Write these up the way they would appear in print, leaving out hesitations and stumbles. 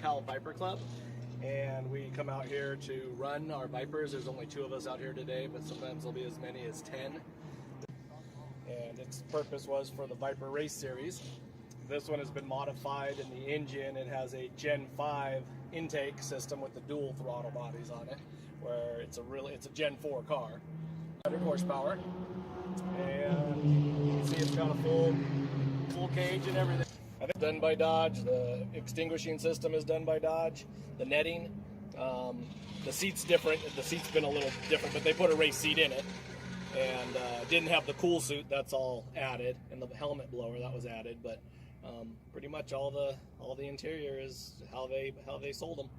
SoCal Viper Club, and we come out here to run our Vipers. There's only 2 of us out here today, but sometimes there'll be as many as 10. And its purpose was for the Viper Race Series. This one has been modified in the engine. It has a Gen 5 intake system with the dual throttle bodies on it, where it's a Gen 4 car. 100 horsepower, and you can see it's got a full cage and everything. I think it's done by Dodge. The extinguishing system is done by Dodge. The netting, the seat's different. The seat's been a little different, but they put a race seat in it, and didn't have the cool suit. That's all added, and the helmet blower that was added. But pretty much all the interior is how they sold them.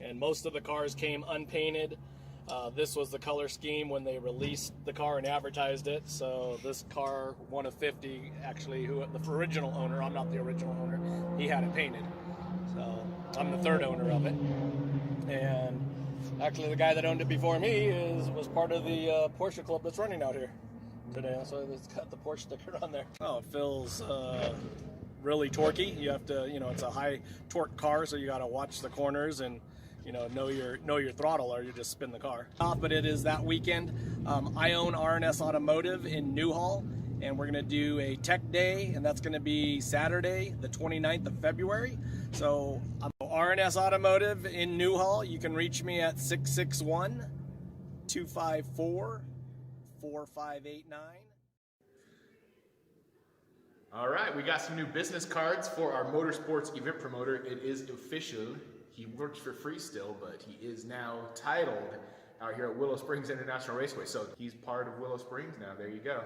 And most of the cars came unpainted. This was the color scheme when they released the car and advertised it. So this car, one of 50, actually, the original owner, I'm not the original owner, he had it painted. So I'm the 3rd owner of it. And actually the guy that owned it before me was part of the Porsche club that's running out here today. So it's got the Porsche sticker on there. Oh, it feels really torquey. You have to, it's a high torque car, so you got to watch the corners and know your throttle, or you just spin the car. But it is that weekend. I own R&S Automotive in Newhall, and we're gonna do a tech day, and that's gonna be Saturday, the 29th of February. So I'm R&S Automotive in Newhall. You can reach me at 661-254-4589. All right, we got some new business cards for our motorsports event promoter. It is official. He works for free still, but he is now titled out here at Willow Springs International Raceway. So he's part of Willow Springs now. There you go.